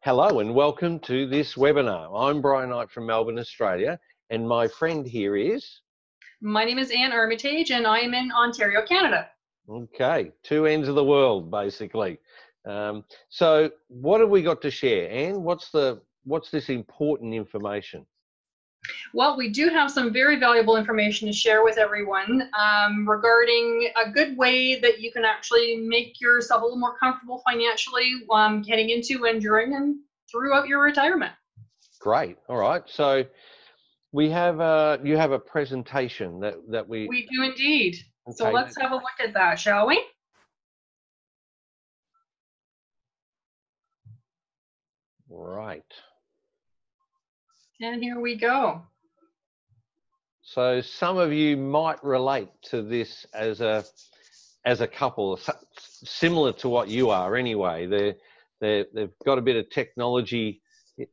Hello and welcome to this webinar. I'm Brian Knight from Melbourne, Australia, and my friend here is... My name is Anne Armitage and I am in Ontario, Canada. Okay, two ends of the world, basically. So what have we got to share, Anne? What's this important information? Well, we do have some very valuable information to share with everyone regarding a good way that you can actually make yourself a little more comfortable financially heading into and during and throughout your retirement. Great. All right. So we have you have a presentation that we... We do indeed. Okay. So let's have a look at that, shall we? Right. And here we go. So some of you might relate to this as a couple, similar to what you are anyway. They've got a bit of technology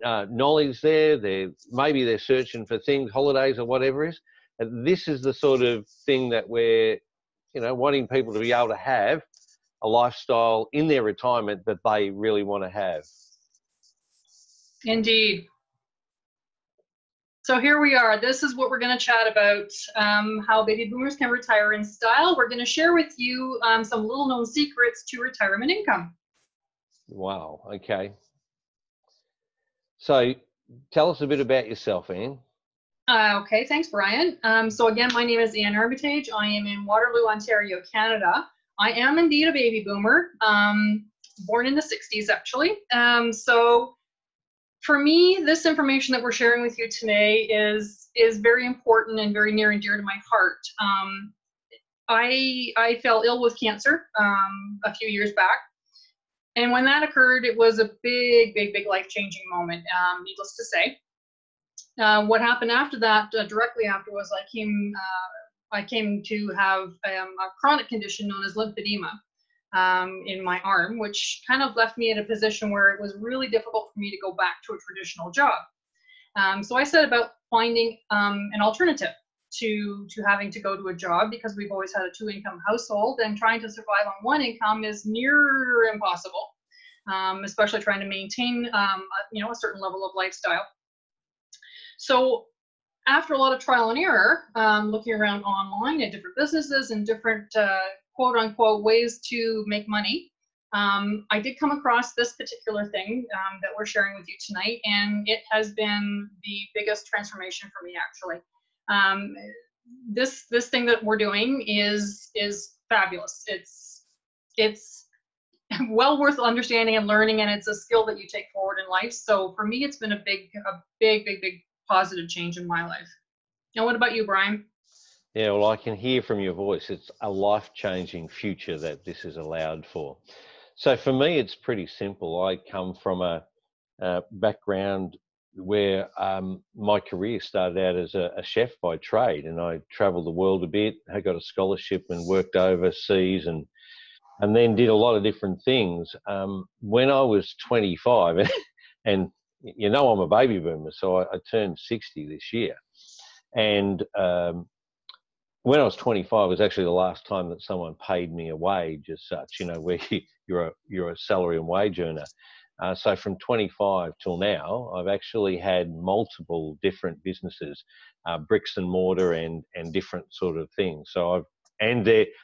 knowledge there. Maybe they're searching for things, holidays or whatever it is. And this is the sort of thing that we're, wanting people to be able to have a lifestyle in their retirement that they really want to have. Indeed. So here we are. This is what we're going to chat about, how baby boomers can retire in style. We're going to share with you some little known secrets to retirement income. Wow. Okay. So tell us a bit about yourself, Anne. Okay, thanks, Brian. So again, my name is Anne Armitage. I am in Waterloo, Ontario, Canada. I am indeed a baby boomer, born in the 60s, actually. So for me, this information that we're sharing with you today is very important and very near and dear to my heart. I fell ill with cancer a few years back. And when that occurred, it was a big life-changing moment, needless to say. What happened after that, directly after, was I came to have a chronic condition known as lymphedema in my arm, which kind of left me in a position where it was really difficult for me to go back to a traditional job. So I set about finding an alternative to having to go to a job, because we've always had a two-income household, and trying to survive on one income is near impossible, especially trying to maintain a certain level of lifestyle. So after a lot of trial and error, looking around online at different businesses and different quote unquote ways to make money, I did come across this particular thing that we're sharing with you tonight, and it has been the biggest transformation for me, actually. This thing that we're doing is fabulous. It's well worth understanding and learning, and it's a skill that you take forward in life. So for me, it's been a big positive change in my life. Now, what about you, Brian? Yeah, well, I can hear from your voice. It's a life-changing future that this is allowed for. So for me, it's pretty simple. I come from a background where my career started out as a chef by trade, and I traveled the world a bit. I got a scholarship and worked overseas, and then did a lot of different things. When I was 25, and I'm a baby boomer, so I turned 60 this year. And when I was 25 was actually the last time that someone paid me a wage as such, where you're a salary and wage earner. So from 25 till now, I've actually had multiple different businesses, bricks and mortar and different sort of things. So they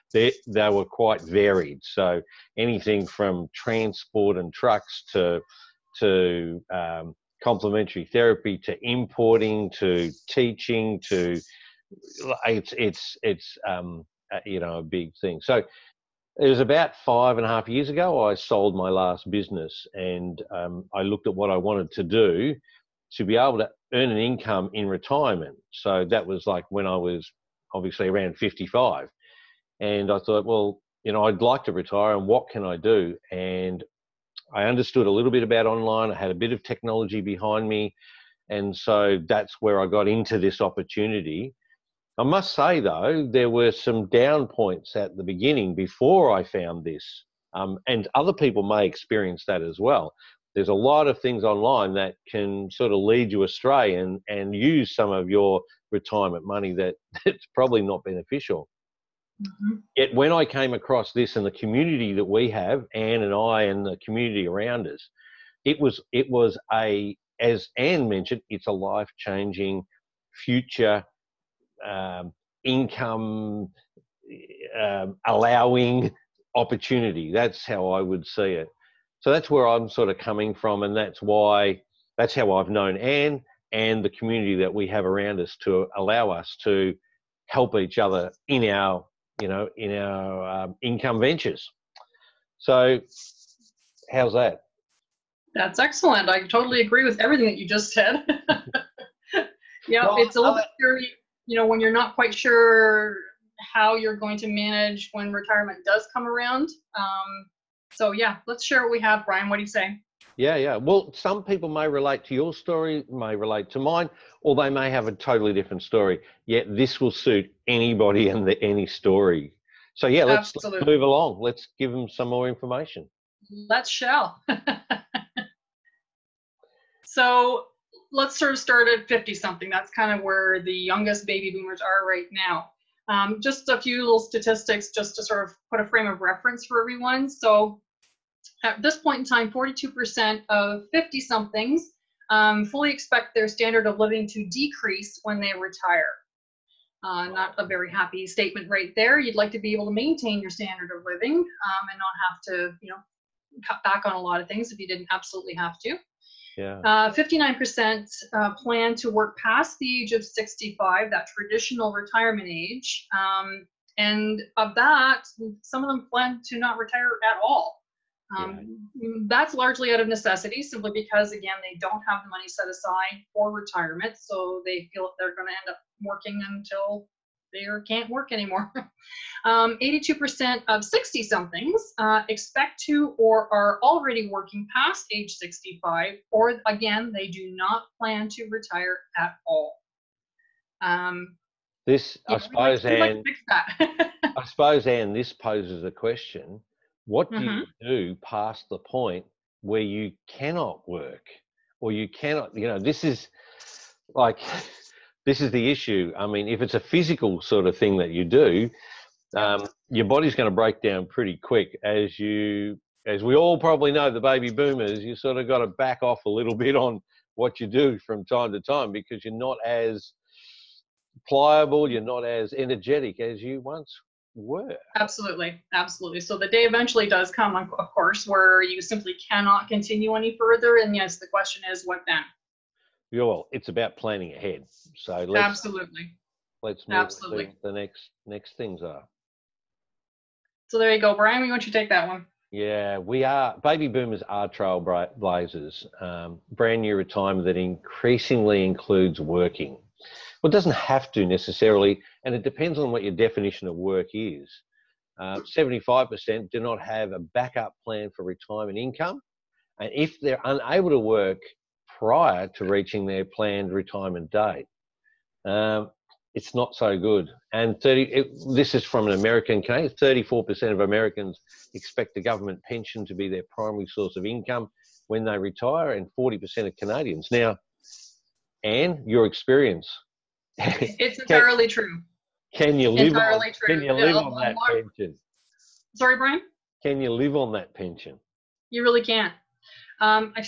were quite varied. So anything from transport and trucks to complementary therapy, to importing, to teaching, to it's a big thing. So it was about 5.5 years ago I sold my last business, and I looked at what I wanted to do to be able to earn an income in retirement. So that was like when I was obviously around 55, and I thought, well, I'd like to retire, and what can I do? And I understood a little bit about online. I had a bit of technology behind me, and so that's where I got into this opportunity. I must say, though, there were some down points at the beginning before I found this, and other people may experience that as well. There's a lot of things online that can sort of lead you astray and use some of your retirement money that's probably not beneficial. Mm-hmm. Yet when I came across this and the community that we have, Anne and I and the community around us, it was a, as Anne mentioned, it's a life-changing future income allowing opportunity. That's how I would see it. So that's where I'm sort of coming from, and that's how I've known Anne and the community that we have around us to allow us to help each other in our, income ventures. So how's that? That's excellent. I totally agree with everything that you just said. Yeah, Well, it's a little bit scary, when you're not quite sure how you're going to manage when retirement does come around. So yeah, let's share what we have, Brian. What do you say? Yeah. Well, some people may relate to your story, may relate to mine, or they may have a totally different story. Yet this will suit anybody and any story. So yeah, let's move along. Let's give them some more information. Let's shall. So let's sort of start at 50 something. That's kind of where the youngest baby boomers are right now. Just a few little statistics just to sort of put a frame of reference for everyone. So at this point in time, 42% of 50 somethings fully expect their standard of living to decrease when they retire. Not a very happy statement right there. You'd like to be able to maintain your standard of living and not have to, cut back on a lot of things if you didn't absolutely have to. Yeah. 59% plan to work past the age of 65, that traditional retirement age. And of that, some of them plan to not retire at all. That's largely out of necessity, simply because, again, they don't have the money set aside for retirement. So they feel that they're going to end up working until they can't work anymore. 82% of 60 somethings expect to or are already working past age 65, or again, they do not plan to retire at all. I suppose, Anne, I suppose, Anne, this poses a question. What do you do past the point where you cannot work, or you cannot, this is the issue. I mean, if it's a physical sort of thing that you do, your body's going to break down pretty quick. As we all probably know, the baby boomers, you sort of got to back off a little bit on what you do from time to time, because you're not as pliable, you're not as energetic as you once were. Absolutely. So the day eventually does come, of course, where you simply cannot continue any further. And yes, the question is, what then? Yeah, well, it's about planning ahead. So let's move to the next things are. So there you go, Brian. Why don't you take that one? Yeah, baby boomers are trailblazers. Brand new retirement that increasingly includes working. Well, it doesn't have to necessarily, and it depends on what your definition of work is. 75% do not have a backup plan for retirement income, and if they're unable to work prior to reaching their planned retirement date, it's not so good. And this is from an American case. 34% of Americans expect the government pension to be their primary source of income when they retire, and 40% of Canadians. Now, Anne, your experience. It's entirely true. Can you live on that pension? Sorry, Brian? Can you live on that pension? You really can't. I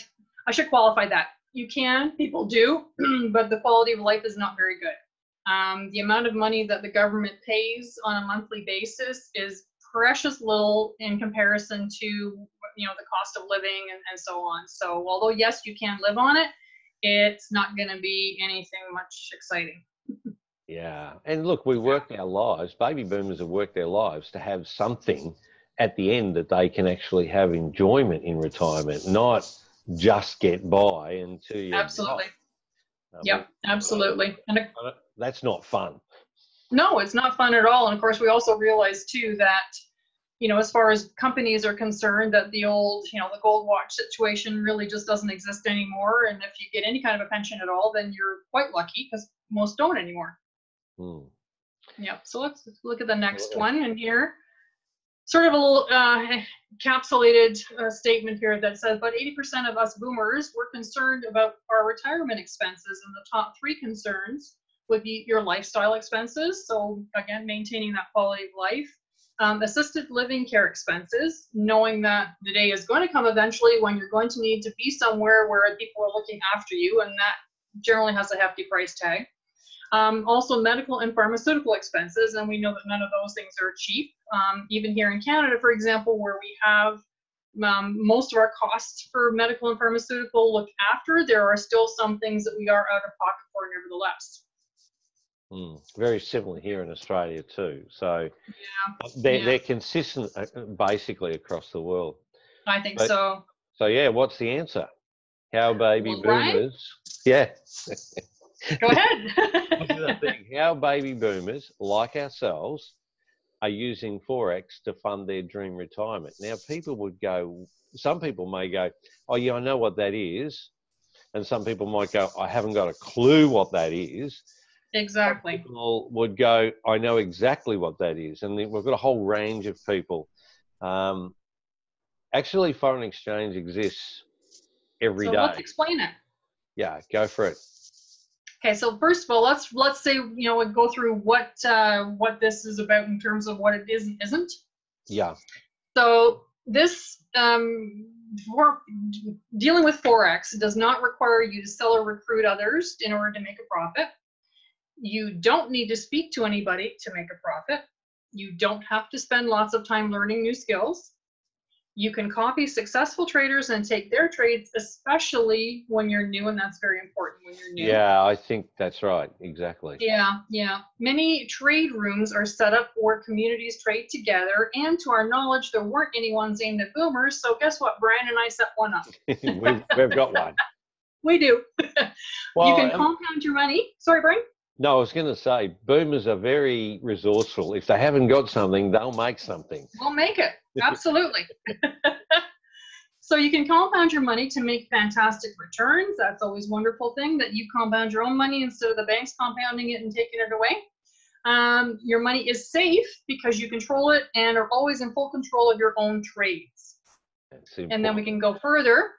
should qualify that. You can, people do, but the quality of life is not very good. The amount of money that the government pays on a monthly basis is precious little in comparison to, the cost of living and so on. So although, yes, you can live on it, it's not going to be anything much exciting. Yeah. And look, we worked our lives, baby boomers have worked their lives to have something at the end that they can actually have enjoyment in retirement, not just get by until you Absolutely. Yep, absolutely. And that's not fun. No, it's not fun at all. And of course, we also realize too that, as far as companies are concerned, that the old, the gold watch situation really just doesn't exist anymore. And if you get any kind of a pension at all, then you're quite lucky, because most don't anymore. Yep. So let's look at the next one. And here, sort of a little encapsulated statement here that says about 80% of us boomers were concerned about our retirement expenses, and the top 3 concerns would be your lifestyle expenses. So again, maintaining that quality of life, assisted living care expenses, knowing that the day is going to come eventually when you're going to need to be somewhere where people are looking after you, and that generally has a hefty price tag. Also medical and pharmaceutical expenses, and we know that none of those things are cheap. Even here in Canada, for example, where we have most of our costs for medical and pharmaceutical looked after, there are still some things that we are out of pocket for nevertheless. Very similar here in Australia too. So Yeah, they're consistent basically across the world. I think so. So yeah, what's the answer? How baby Brian? boomers? Yeah. Go ahead. This is the thing. How baby boomers like ourselves are using Forex to fund their dream retirement. Now, people would go, some people may go, oh yeah, I know what that is. And some people might go, I haven't got a clue what that is. Exactly. Some people would go, I know exactly what that is. And we've got a whole range of people. Actually, foreign exchange exists every day. So let's explain it. Yeah, go for it. Okay, so first of all, let's say, you know, go through what this is about in terms of what it is and isn't. Yeah. So this dealing with Forex does not require you to sell or recruit others in order to make a profit. You don't need to speak to anybody to make a profit. You don't have to spend lots of time learning new skills. You can copy successful traders and take their trades, especially when you're new, and that's very important when you're new. Yeah, I think that's right. Exactly. Yeah. Many trade rooms are set up where communities trade together, and to our knowledge, there weren't any ones aimed at boomers, so guess what? Brian and I set one up. We've got one. We do. Well, you can compound your money. Sorry, Brian? No, I was going to say, boomers are very resourceful. If they haven't got something, they'll make something. We'll make it. Absolutely. So you can compound your money to make fantastic returns. That's always a wonderful thing, that you compound your own money instead of the banks compounding it and taking it away. Your money is safe because you control it and are always in full control of your own trades. And then we can go further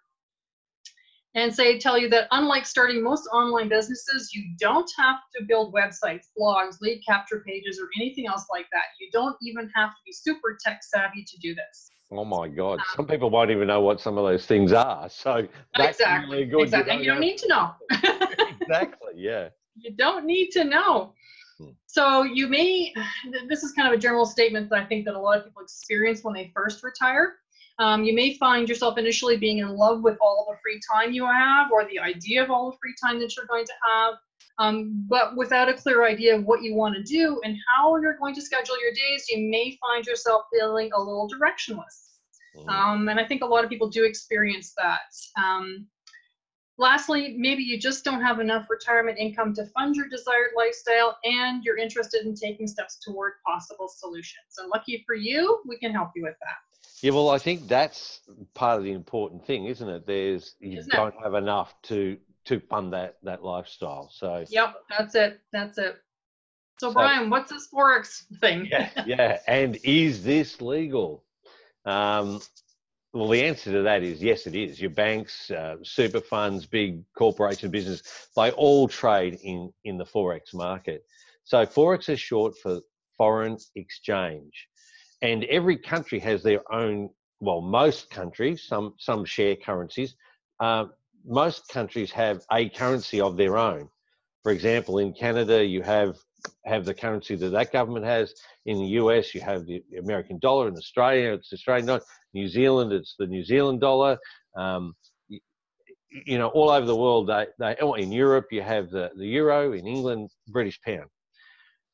and tell you that unlike starting most online businesses, you don't have to build websites, blogs, lead capture pages, or anything else like that. You don't even have to be super tech savvy to do this. Oh my God, some people won't even know what some of those things are. So that's really good. Exactly, and you don't need to know. Exactly, yeah. You don't need to know. So you may, this is kind of a general statement that I think that a lot of people experience when they first retire. You may find yourself initially being in love with all the free time you have, or the idea of all the free time that you're going to have, but without a clear idea of what you want to do and how you're going to schedule your days, you may find yourself feeling a little directionless. And I think a lot of people do experience that. Lastly, maybe you just don't have enough retirement income to fund your desired lifestyle, and you're interested in taking steps toward possible solutions. And lucky for you, we can help you with that. Yeah, well, I think that's part of the important thing, isn't it? You don't have enough to fund that lifestyle. So yep, that's it. So Brian, what's this Forex thing? Yeah. And is this legal? Well, the answer to that is yes, it is. Your banks, super funds, big corporation business, they all trade in the Forex market. So Forex is short for foreign exchange. And every country has their own, well, most countries, some share currencies. Most countries have a currency of their own. For example, in Canada, you have the currency that government has. In the US, you have the American dollar. In Australia, it's the Australian dollar. New Zealand, it's the New Zealand dollar. You know, all over the world, in Europe, you have the euro. In England, British pound.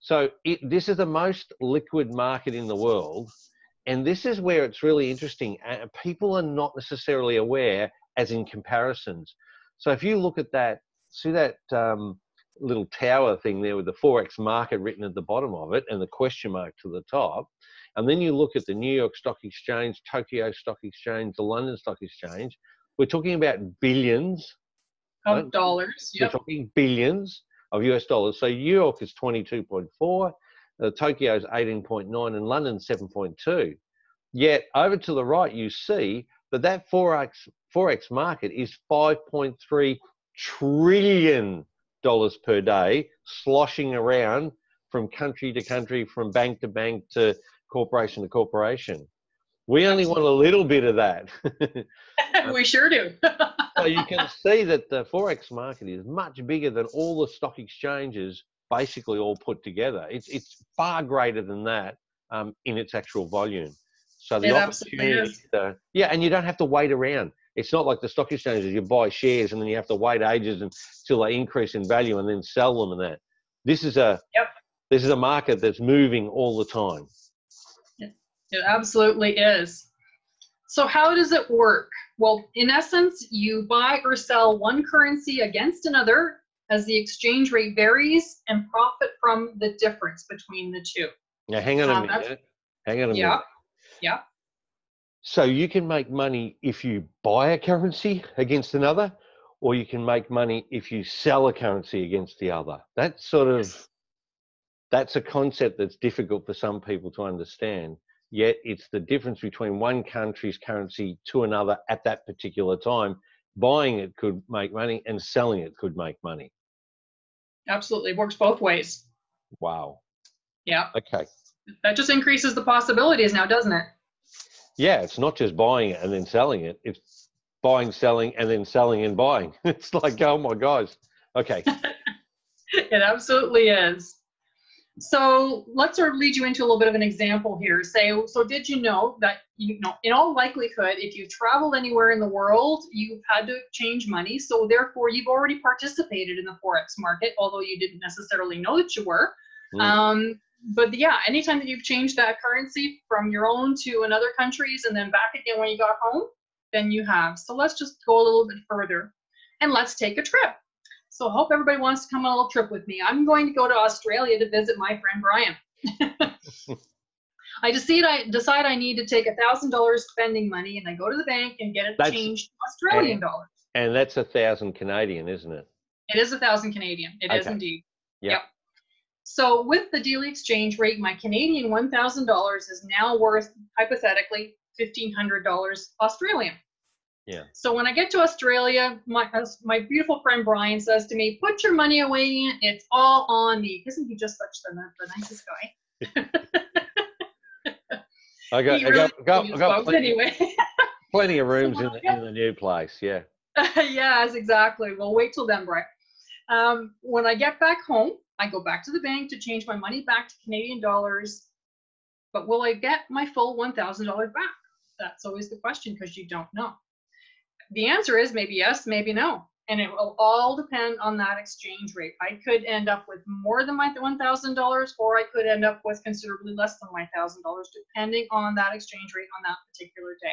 So this is the most liquid market in the world, and this is where it's really interesting. People are not necessarily aware, as in comparisons. So if you look at that, see that little tower thing there with the Forex market written at the bottom of it and the question mark to the top, and then you look at the New York Stock Exchange, Tokyo Stock Exchange, the London Stock Exchange, we're talking about billions of dollars. Yep. We're talking billions of US dollars. So New York is 22.4, Tokyo is 18.9, and London 7.2. Yet over to the right, you see that Forex market is $5.3 trillion per day, sloshing around from country to country, from bank to bank to corporation to corporation. We only want a little bit of that. We sure do. So you can see that the Forex market is much bigger than all the stock exchanges basically all put together. It's far greater than that in its actual volume. So the It absolutely opportunity, is. yeah, and you don't have to wait around. It's not like the stock exchanges, you buy shares and then you have to wait ages until they increase in value and then sell them and that. This is a market that's moving all the time. It absolutely is. So how does it work? Well, in essence, you buy or sell one currency against another as the exchange rate varies and profit from the difference between the two. Now, hang on a minute. Hang on a minute. Yeah. So you can make money if you buy a currency against another, or you can make money if you sell a currency against the other. That's that's a concept that's difficult for some people to understand. Yet it's the difference between one country's currency to another at that particular time. Buying it could make money and selling it could make money. Absolutely. It works both ways. Wow. Yeah. Okay. That just increases the possibilities now, doesn't it? Yeah, it's not just buying it and then selling it. It's buying, selling, and then selling and buying. It's like, oh my gosh. Okay. It absolutely is. So let's sort of lead you into a little bit of an example here. So did you know that, in all likelihood, if you've traveled anywhere in the world, you've had to exchange money. So therefore, you've already participated in the Forex market, although you didn't necessarily know that you were. But yeah, anytime that you've changed that currency from your own to another country's and then back again when you got home, then you have. So let's just go a little bit further and let's take a trip. So I hope everybody wants to come on a little trip with me. I'm going to go to Australia to visit my friend Brian. I decide I need to take $1,000 spending money, and I go to the bank and get it changed to Australian dollars. And that's 1,000 Canadian, isn't it? It is 1,000 Canadian. It is indeed. Yep. So with the daily exchange rate, my Canadian $1,000 is now worth, hypothetically, $1,500 Australian. Yeah. So when I get to Australia, my beautiful friend Brian says to me, "Put your money away. It's all on me." Isn't he just such the nicest guy? I got plenty of rooms in the new place. Yeah. Yes, exactly. Well, wait till then, Brian. When I get back home, I go back to the bank to change my money back to Canadian dollars. But will I get my full $1,000 back? That's always the question, because you don't know. The answer is maybe yes, maybe no. And it will all depend on that exchange rate. I could end up with more than my $1,000, or I could end up with considerably less than my $1,000, depending on that exchange rate on that particular day.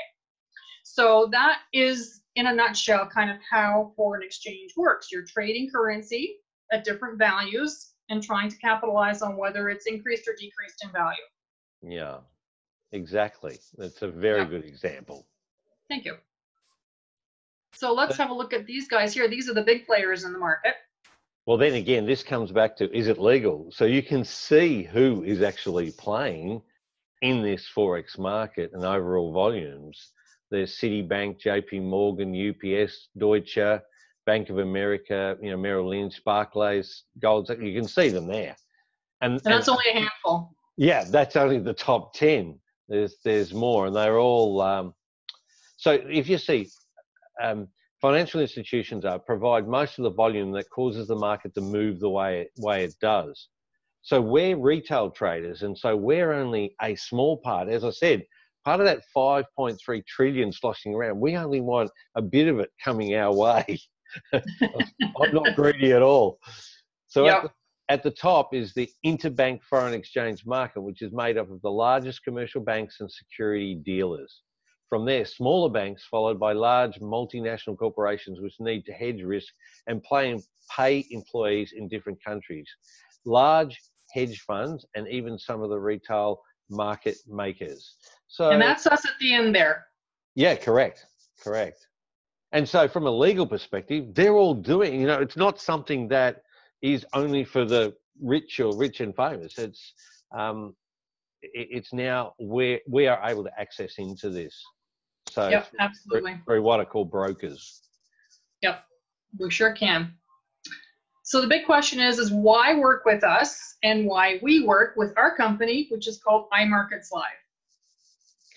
So that is, in a nutshell, kind of how foreign exchange works. You're trading currency at different values and trying to capitalize on whether it's increased or decreased in value. Yeah, exactly. That's a very good example. Thank you. So let's have a look at these guys here. These are the big players in the market. Well, then again, this comes back to, is it legal? So you can see who is actually playing in this Forex market and overall volumes. There's Citibank, JP Morgan, UPS, Deutsche, Bank of America, Merrill Lynch, Barclays, Gold's. You can see them there. And that's only a handful. Yeah, that's only the top 10. There's more, and they're all. So if you see, financial institutions provide most of the volume that causes the market to move the way it does. So we're retail traders, and so we're only a small part. As I said, part of that 5.3 trillion sloshing around, we only want a bit of it coming our way. I'm not greedy at all. So at the top is the interbank foreign exchange market, which is made up of the largest commercial banks and security dealers. From there, smaller banks, followed by large multinational corporations which need to hedge risk and pay employees in different countries. Large hedge funds and even some of the retail market makers. And that's us at the end there. Yeah, correct. And so from a legal perspective, they're all doing, it's not something that is only for the rich or rich and famous. It's now we are able to access into this. So absolutely. Through what I call brokers. Yep, we sure can. So the big question is why work with us and why we work with our company, which is called iMarkets Live.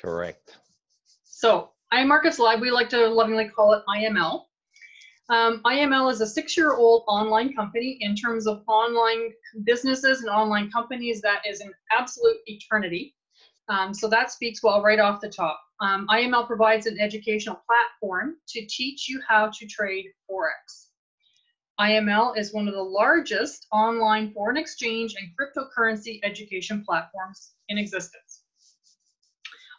Correct. So iMarkets Live, we like to lovingly call it IML. IML is a 6-year-old online company. In terms of online businesses and online companies, that is an absolute eternity. So that speaks well right off the top. IML provides an educational platform to teach you how to trade Forex. IML is one of the largest online foreign exchange and cryptocurrency education platforms in existence.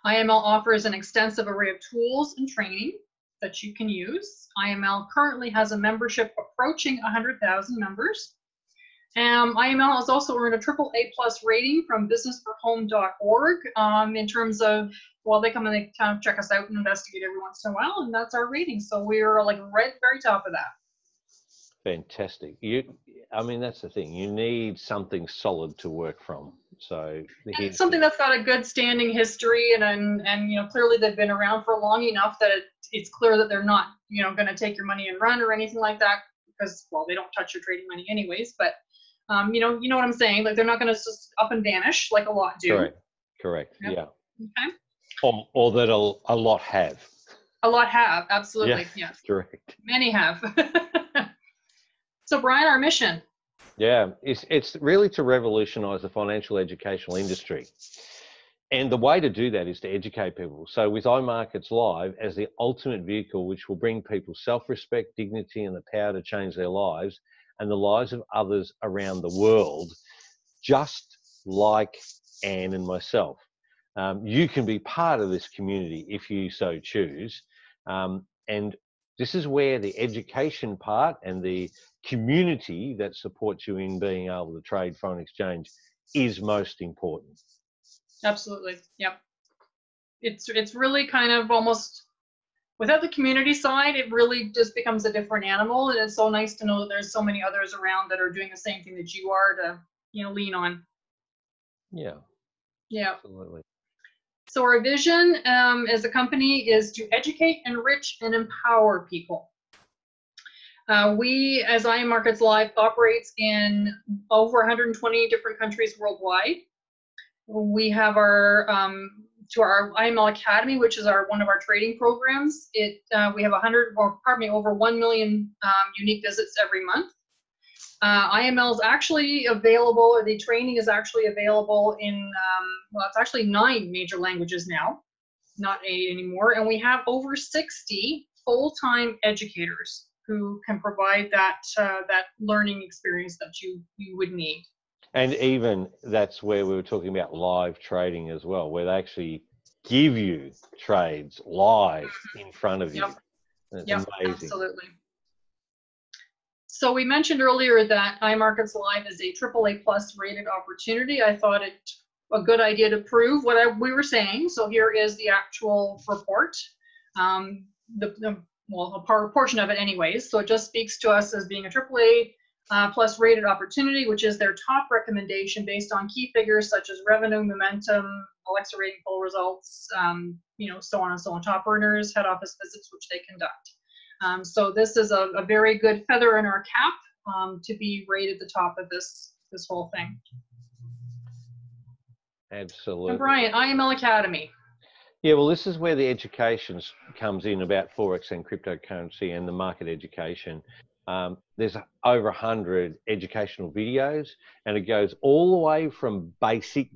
IML offers an extensive array of tools and training that you can use. IML currently has a membership approaching 100,000 members. IML has also earned a AAA+ rating from businessforhome.org in terms of, well, they come and they kind of check us out and investigate every once in a while, and that's our rating. So we're like right at the very top of that. Fantastic. I mean, that's the thing. You need something solid to work from. So something that's got a good standing history, and you know, clearly they've been around for long enough that it's clear that they're not, you know, going to take your money and run or anything like that, because, well, they don't touch your trading money anyways. But you know what I'm saying. Like, they're not going to just up and vanish like a lot do. Correct. Yep. Yeah. Okay. Or that a lot have. A lot have, absolutely. Yeah. Yes. Correct. Many have. So, Brian, our mission. Yeah, it's really to revolutionize the financial educational industry. And the way to do that is to educate people. So with iMarkets Live as the ultimate vehicle, which will bring people self-respect, dignity, and the power to change their lives and the lives of others around the world, just like Anne and myself. You can be part of this community if you so choose. And this is where the education part and the community that supports you in being able to trade foreign exchange is most important. Absolutely. Yep. It's really kind of almost, without the community side, it really just becomes a different animal. And it's so nice to know that there's so many others around that are doing the same thing that you are to, you know, lean on. Yeah. Yeah. Absolutely. So our vision as a company is to educate, enrich, and empower people. We, as iMarkets Live, operates in over 120 different countries worldwide. We have our our IML Academy, which is one of our trading programs. We have over 1 million unique visits every month. IML is actually available, or the training is actually available in, well, it's actually 9 major languages now, not 8 anymore. And we have over 60 full-time educators who can provide that learning experience that you would need. And even that's where we were talking about live trading as well, where they actually give you trades live in front of you. It's amazing. Absolutely. So we mentioned earlier that iMarkets Live is a AAA+ rated opportunity. I thought it a good idea to prove what we were saying. So here is the actual report. Well, a portion of it anyways. So it just speaks to us as being a AAA+ rated opportunity, which is their top recommendation based on key figures such as revenue, momentum, Alexa rating, poll results, you know, so on and so on. Top earners, head office visits, which they conduct. So this is a very good feather in our cap to be rated at the top of this whole thing. Absolutely. And Brian, IML Academy. Yeah, well, this is where the education comes in about Forex and cryptocurrency and the market education. There's over 100 educational videos, and it goes all the way from basic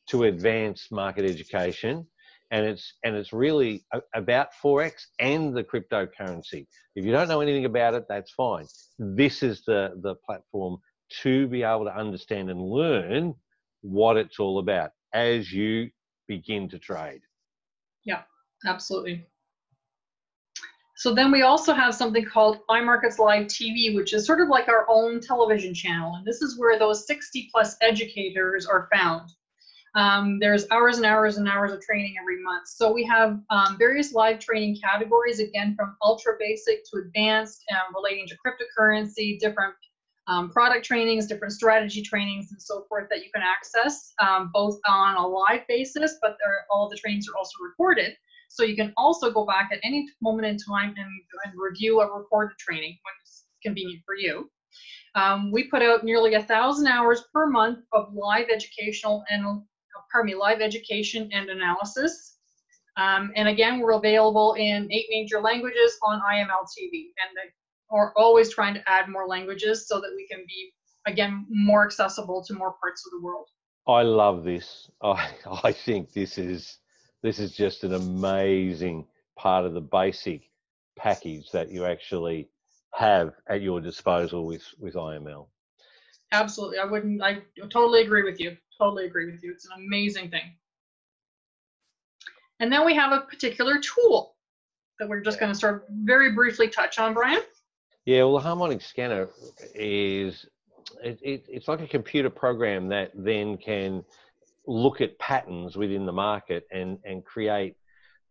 to advanced market education. And it's really about Forex and the cryptocurrency. If you don't know anything about it, that's fine. This is the platform to be able to understand and learn what it's all about as you begin to trade. Yeah, absolutely. So then we also have something called iMarkets Live TV, which is sort of like our own television channel. And this is where those 60+ educators are found. There's hours and hours and hours of training every month. So we have various live training categories, again, from ultra basic to advanced, relating to cryptocurrency, different product trainings, different strategy trainings, and so forth that you can access both on a live basis, but all of the trainings are also recorded. So you can also go back at any moment in time and review a recorded training convenient for you. We put out nearly 1,000 hours per month of live education and analysis. And again, we're available in 8 major languages on IML TV, and we're always trying to add more languages so that we can be, again, more accessible to more parts of the world. I love this. I think this is just an amazing part of the basic package that you actually have at your disposal with IML. Absolutely. I totally agree with you. Totally agree with you. It's an amazing thing. And then we have a particular tool that we're just going to sort of very briefly touch on, Brian. Yeah, well, the harmonic scanner is, it's like a computer program that then can look at patterns within the market and create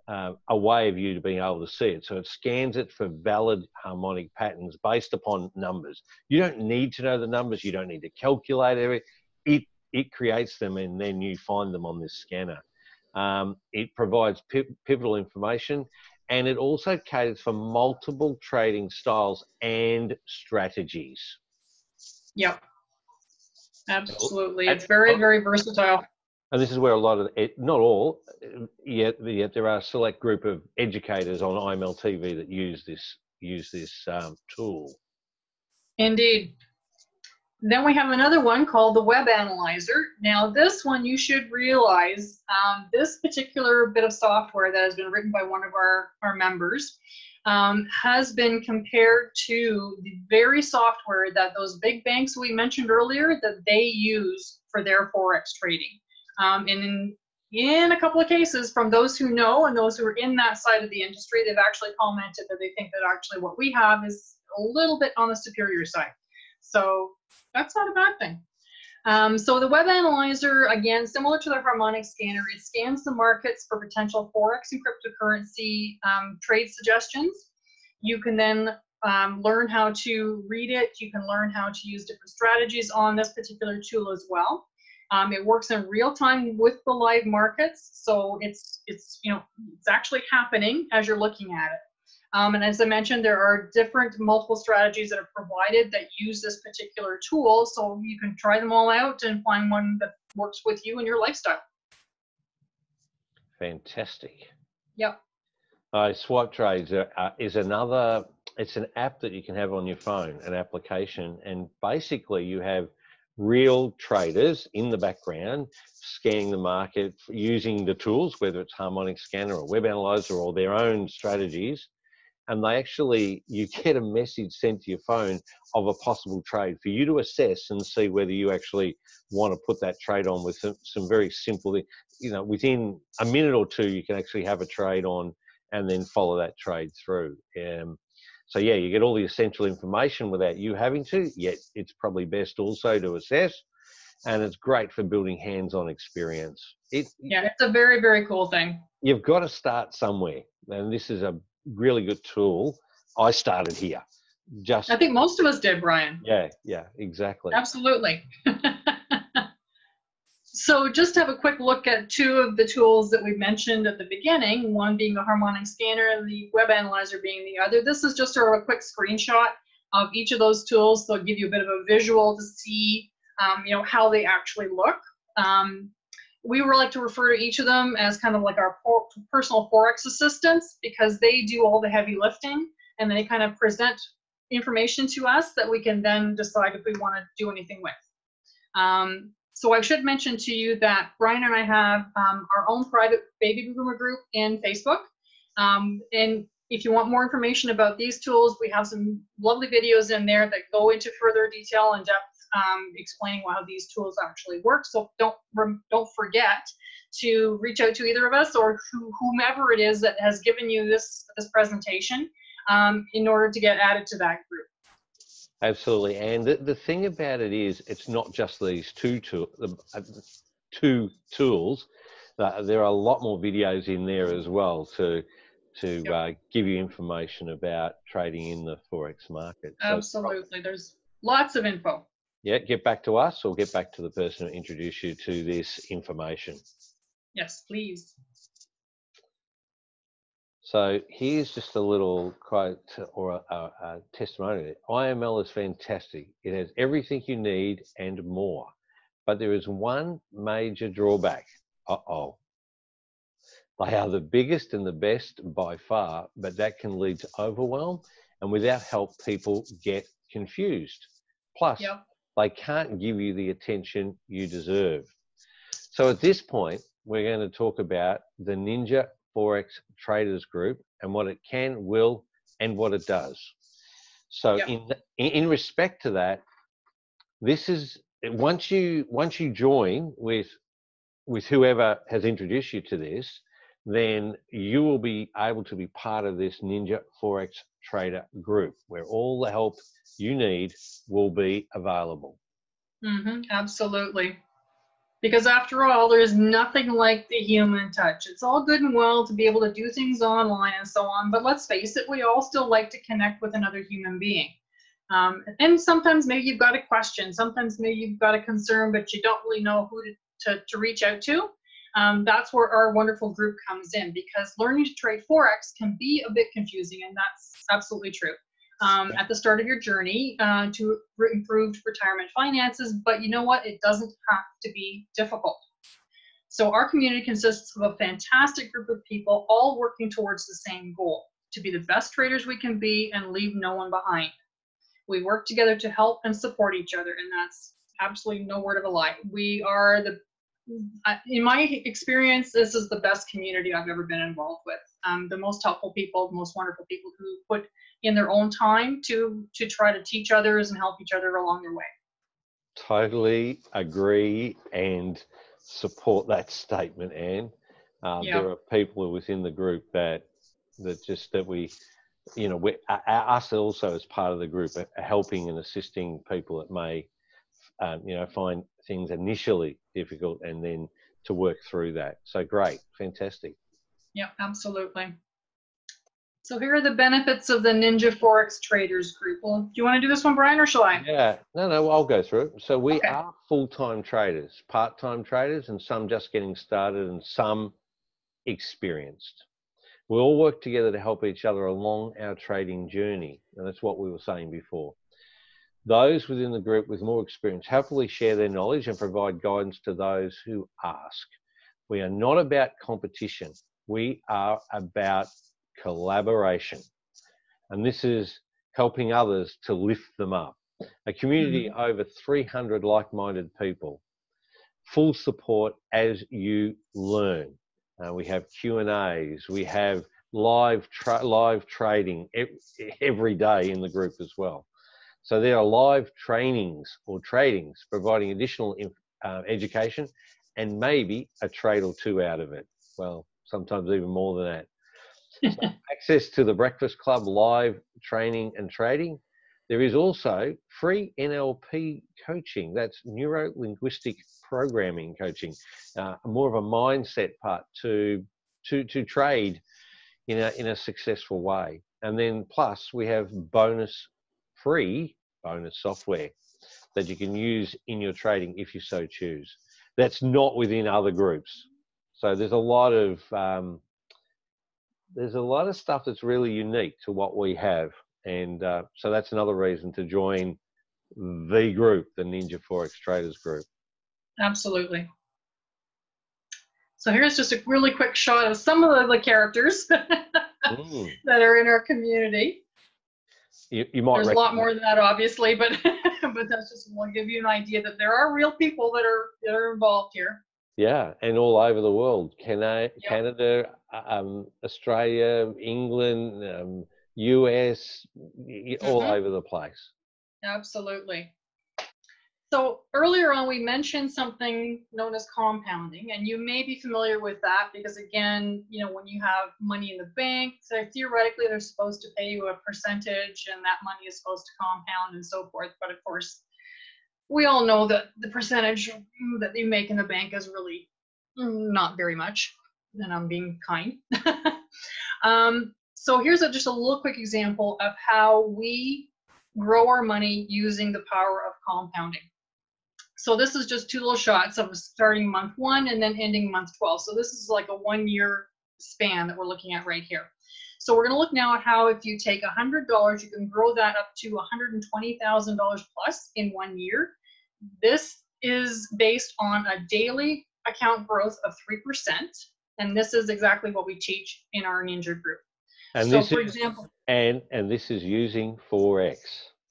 a way of you to being able to see it. So it scans it for valid harmonic patterns based upon numbers. You don't need to know the numbers. You don't need to calculate it. It creates them, and then you find them on this scanner. It provides pivotal information, and it also caters for multiple trading styles and strategies. Yep, absolutely. It's very, very versatile. And this is where a lot of it, not all, yet there are a select group of educators on IML TV that use this tool. Indeed. Then we have another one called the Web Analyzer. Now this one, you should realize, this particular bit of software that has been written by one of our members has been compared to the very software that those big banks we mentioned earlier that they use for their Forex trading. And in a couple of cases, from those who know and those who are in that side of the industry, they've actually commented that they think that actually what we have is a little bit on the superior side. So that's not a bad thing. So the Web Analyzer, again, similar to the harmonic scanner, it scans the markets for potential Forex and cryptocurrency trade suggestions. You can then learn how to read it. You can learn how to use different strategies on this particular tool as well. It works in real time with the live markets, so it's actually happening as you're looking at it. And as I mentioned, there are multiple strategies that are provided that use this particular tool, so you can try them all out and find one that works with you and your lifestyle. Fantastic. Yep. Swipe Trades is another. It's an app that you can have on your phone, an application, and basically you have real traders in the background scanning the market using the tools, whether it's harmonic scanner or web analyzer or their own strategies, and you get a message sent to your phone of a possible trade for you to assess and see whether you actually want to put that trade on with some very simple, within a minute or two you can actually have a trade on and then follow that trade through. So yeah, you get all the essential information without you having to, yet it's probably best also to assess, and it's great for building hands-on experience. Yeah, it's a very, very cool thing. You've got to start somewhere, and this is a really good tool. I started here. I think most of us did, Brian. Yeah, exactly. Absolutely. So just to have a quick look at two of the tools that we mentioned at the beginning, one being the harmonic scanner and the web analyzer being the other. This is just sort of a quick screenshot of each of those tools. They'll give you a bit of a visual to see how they actually look. We would like to refer to each of them as kind of like our personal Forex assistants, because they do all the heavy lifting and they kind of present information to us that we can then decide if we want to do anything with. So I should mention to you that Brian and I have our own private baby boomer group in Facebook. And if you want more information about these tools, we have some lovely videos in there that go into further detail and depth explaining how these tools actually work. So don't forget to reach out to either of us or whomever it is that has given you this presentation in order to get added to that group. Absolutely, and the thing about it is, it's not just these two tools. There are a lot more videos in there as well to give you information about trading in the Forex market. Absolutely, there's lots of info. Yeah, get back to us or get back to the person who introduced you to this information. Yes, please. So here's just a little quote or a testimonial. IML is fantastic. It has everything you need and more. But there is one major drawback. Uh-oh. They are the biggest and the best by far, but that can lead to overwhelm, and without help, people get confused. Plus, Yep. they can't give you the attention you deserve. So at this point, we're going to talk about the Ninja Forex Traders Group and what it can, will, and what it does. So Yep. in respect to that, this is once you join with whoever has introduced you to this, then you will be able to be part of this Ninja Forex Trader Group, where all the help you need will be available. Absolutely. Because after all, there is nothing like the human touch. It's all good and well to be able to do things online and so on, but let's face it, we all still like to connect with another human being. And sometimes maybe you've got a question, sometimes maybe you've got a concern, but you don't really know who to reach out to. That's where our wonderful group comes in, because learning to trade Forex can be a bit confusing, and that's absolutely true. At the start of your journey to improved retirement finances, but you know what? It doesn't have to be difficult. So our community consists of a fantastic group of people all working towards the same goal, to be the best traders we can be and leave no one behind. We work together to help and support each other, and that's absolutely no word of a lie. We are in my experience, this is the best community I've ever been involved with. The most helpful people, the most wonderful people who put in their own time to try to teach others and help each other along their way. Totally agree and support that statement, Anne. There are people within the group that we, you know, us also as part of the group are helping and assisting people that may, you know, find things initially difficult and then to work through that. So great, fantastic. Yeah, absolutely. So here are the benefits of the Ninja Forex Traders Group. Well, do you want to do this one, Brian, or shall I? Yeah, no, I'll go through it. So we are full-time traders, part-time traders, and some just getting started and some experienced. We all work together to help each other along our trading journey. And that's what we were saying before. Those within the group with more experience happily share their knowledge and provide guidance to those who ask. We are not about competition. We are about collaboration. And this is helping others to lift them up. A community over 300 like-minded people. Full support as you learn. We have Q&As. We have live trading every day in the group as well. So there are live trainings or tradings providing additional education and maybe a trade or two out of it. Well, sometimes even more than that. So access to the Breakfast Club live training and trading. There is also free NLP coaching. That's neuro-linguistic programming coaching, more of a mindset part to trade in a successful way. And then plus we have free bonus software that you can use in your trading if you so choose. That's not within other groups. So there's a lot of stuff that's really unique to what we have. And so that's another reason to join the group, the Ninja Forex Traders Group. Absolutely. So here's just a really quick shot of some of the characters that are in our community. You might. There's a lot more than that, obviously, but that's just will give you an idea that there are real people that are involved here. Yeah, and all over the world, Canada, Australia, England, US, all over the place. Absolutely. So earlier on, we mentioned something known as compounding, and you may be familiar with that because, again, you know, when you have money in the bank, so theoretically they're supposed to pay you a percentage, and that money is supposed to compound and so forth. But of course, we all know that the percentage that you make in the bank is really not very much, and I'm being kind. So here's just a little quick example of how we grow our money using the power of compounding. So this is just two little shots of starting month 1 and then ending month 12. So this is like a 1-year span that we're looking at right here. So we're going to look now at how if you take $100, you can grow that up to $120,000 plus in 1 year. This is based on a daily account growth of 3%. And this is exactly what we teach in our Ninja group. And so this for is, example, and this is using Forex,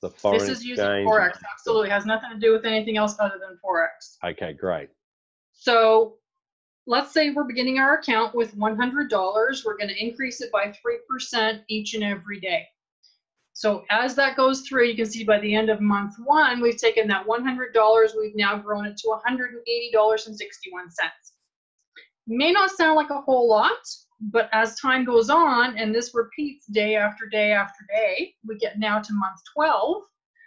the foreign this is using exchange. Forex. Absolutely. It has nothing to do with anything else other than Forex. Okay, great. So let's say we're beginning our account with $100. We're going to increase it by 3% each and every day. So as that goes through, you can see by the end of month 1, we've taken that $100, we've now grown it to $180.61. May not sound like a whole lot, but as time goes on, and this repeats day after day after day, we get now to month 12.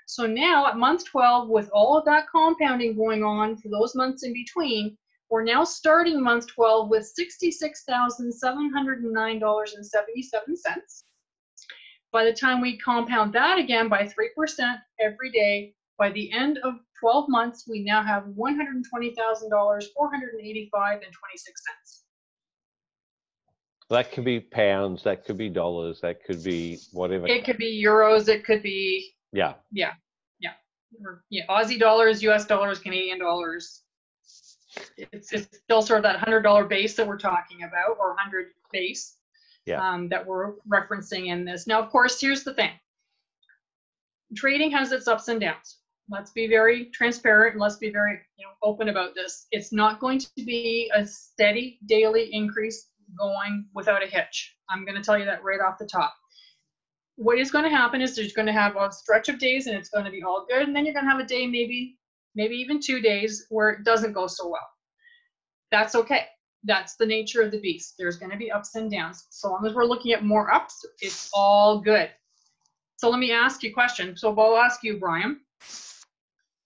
So now at month 12, with all of that compounding going on for those months in between, we're now starting month 12 with $66,709.77. By the time we compound that again by 3% every day, by the end of 12 months, we now have $120,485.26. That could be pounds, that could be dollars, that could be whatever. It could be euros, it could be yeah, Aussie dollars, US dollars, Canadian dollars. It's still sort of that $100 base that we're talking about, or 100 base. That we're referencing in this. Now, of course, here's the thing. Trading has its ups and downs. Let's be very transparent and let's be very open about this. It's not going to be a steady daily increase going without a hitch. I'm going to tell you that right off the top. What is going to happen is there's going to have a stretch of days and it's going to be all good, and then you're going to have a day, maybe even 2 days where it doesn't go so well. That's okay. That's the nature of the beast. There's going to be ups and downs. So long as we're looking at more ups, it's all good. So let me ask you a question. So I'll ask you, Brian,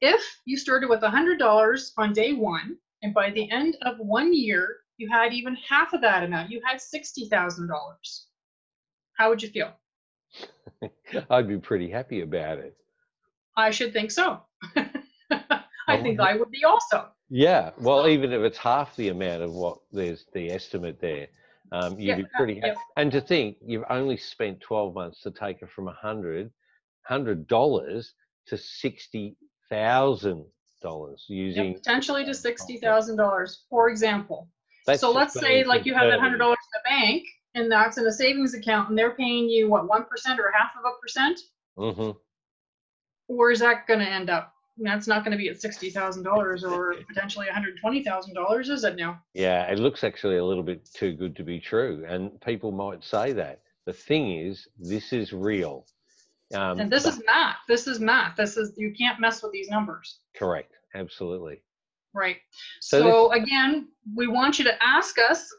if you started with $100 on day 1, and by the end of 1 year, you had even half of that amount, you had $60,000, how would you feel? I'd be pretty happy about it. I should think so. I think I would be also. Yeah, well, even if it's half the amount of what there's the estimate there, you'd be pretty happy. And to think you've only spent 12 months to take it from $100 to $60,000 using potentially to $60,000, for example. So let's say like you have that $100 in the bank, and that's in a savings account, and they're paying you what, 1% or half of a percent? Mm-hmm. Where's that going to end up? That's not going to be at $60,000 or potentially $120,000, is it now? Yeah, it looks actually a little bit too good to be true, and people might say that. The thing is, this is real. And this is math. This is math. You can't mess with these numbers. Correct. Absolutely. Right. So again, we want you to ask us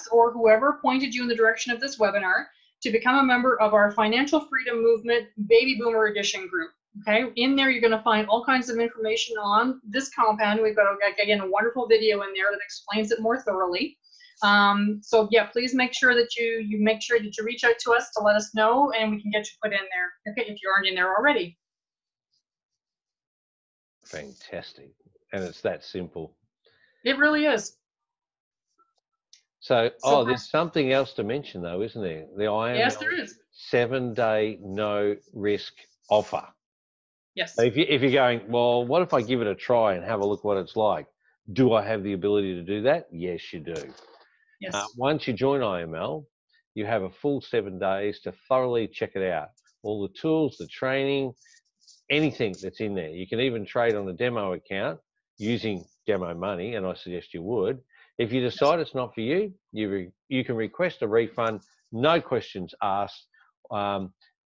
or whoever pointed you in the direction of this webinar to become a member of our Financial Freedom Movement Baby Boomer Edition group. Okay, in there you're going to find all kinds of information on this compound. We've got, again, a wonderful video in there that explains it more thoroughly. So yeah, please make sure that you reach out to us to let us know, and we can get you put in there, okay, if you aren't in there already. Fantastic. And it's that simple. It really is. So there's something else to mention though, isn't there? The IML yes, there is. 7-day no risk offer. Yes. So if you're going, well, what if I give it a try and have a look what it's like? Do I have the ability to do that? Yes, you do. Yes. Once you join IML, you have a full 7 days to thoroughly check it out. All the tools, the training, anything that's in there. You can even trade on a demo account using demo money, and I suggest you would. If you decide it's not for you, you can request a refund, no questions asked.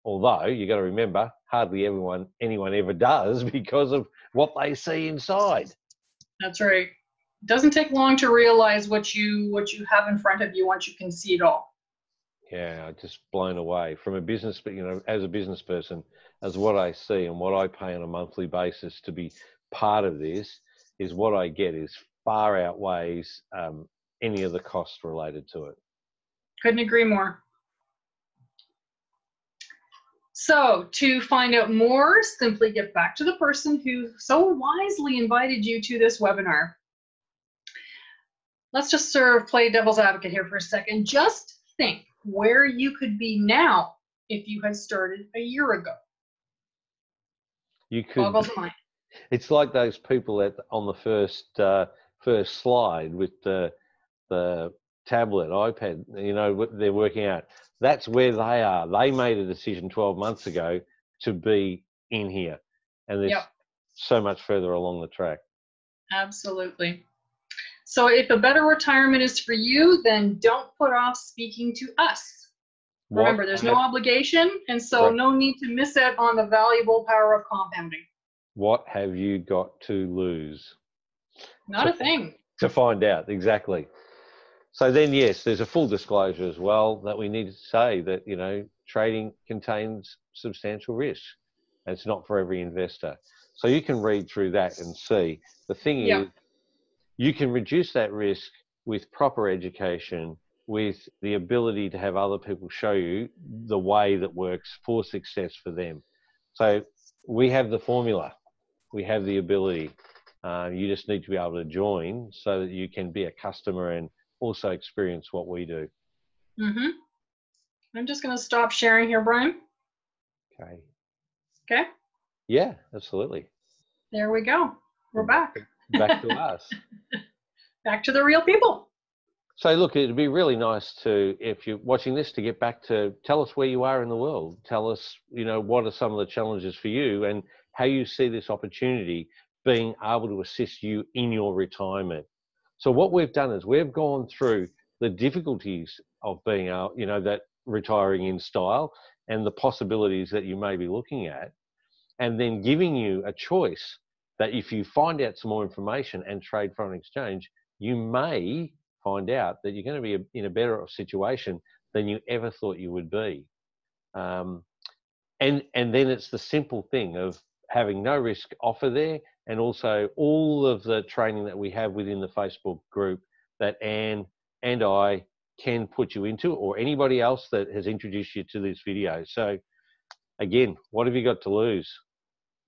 Although you got to remember, hardly anyone ever does because of what they see inside. That's right. It doesn't take long to realize what you have in front of you once you can see it all. Yeah, I'm just blown away from a business, as a business person, as what I see and what I pay on a monthly basis to be part of this is what I get is far outweighs any of the costs related to it. Couldn't agree more. So to find out more, simply get back to the person who so wisely invited you to this webinar. Let's just play devil's advocate here for a second. Just think, where you could be now if you had started a year ago. You could. Boggles the mind. It's like those people on the first slide with the tablet, iPad. You know what they're working out. That's where they are. They made a decision 12 months ago to be in here, and there's so much further along the track. Absolutely. So if a better retirement is for you, then don't put off speaking to us. Remember, there's no obligation, and so no need to miss out on the valuable power of compounding. What have you got to lose? Not a thing. To find out, exactly. So then, yes, there's a full disclosure as well that we need to say that, you know, trading contains substantial risk. And it's not for every investor. So you can read through that and see. The thing is, you can reduce that risk with proper education, with the ability to have other people show you the way that works for success for them. So we have the formula. We have the ability. You just need to be able to join so that you can be a customer and also experience what we do. Mm-hmm. I'm just going to stop sharing here, Brian. Okay. Okay. Yeah, absolutely. There we go. We're back. Back to us. Back to the real people. So look, it'd be really nice to, if you're watching this, to get back to tell us where you are in the world. Tell us, you know, what are some of the challenges for you and how you see this opportunity being able to assist you in your retirement. So what we've done is we've gone through the difficulties of being, you know, that retiring in style and the possibilities that you may be looking at, and then giving you a choice that if you find out some more information and trade foreign exchange, you may find out that you're going to be in a better situation than you ever thought you would be. And then it's the simple thing of having no risk offer there, and also all of the training that we have within the Facebook group that Anne and I can put you into, or anybody else that has introduced you to this video. So again, what have you got to lose?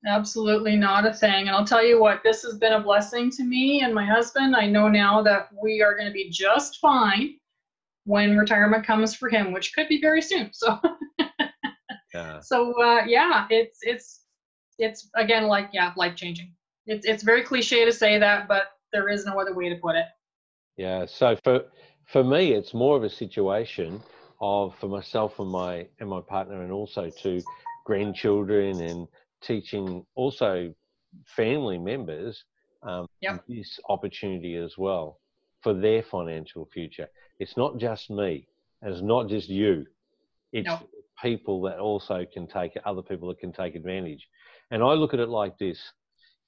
Absolutely not a thing. And I'll tell you what, this has been a blessing to me and my husband. I know now that we are going to be just fine when retirement comes for him, which could be very soon. So, yeah, it's again, like, life-changing. It's very cliche to say that, but there is no other way to put it. Yeah. So for me, it's more of a situation of, for myself and my partner, and also to grandchildren, and teaching also family members this opportunity as well for their financial future. It's not just me, and it's not just you. It's people that also can take, other people that can take advantage. And I look at it like this: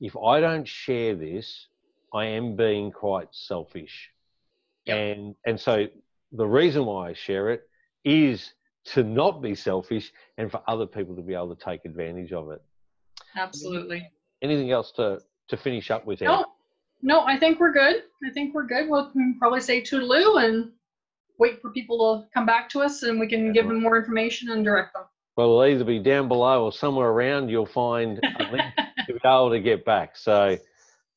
if I don't share this, I am being quite selfish. And so the reason why I share it is to not be selfish and for other people to be able to take advantage of it. Absolutely. Anything else to finish up with? No, I think we're good. We'll probably say toodaloo and wait for people to come back to us, and we can give them more information and direct them. Well, it'll either be down below or somewhere around. You'll find a link to be able to get back. So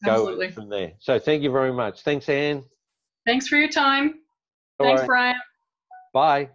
go from there. So thank you very much. Thanks, Anne. Thanks for your time. Thanks, Brian. Bye.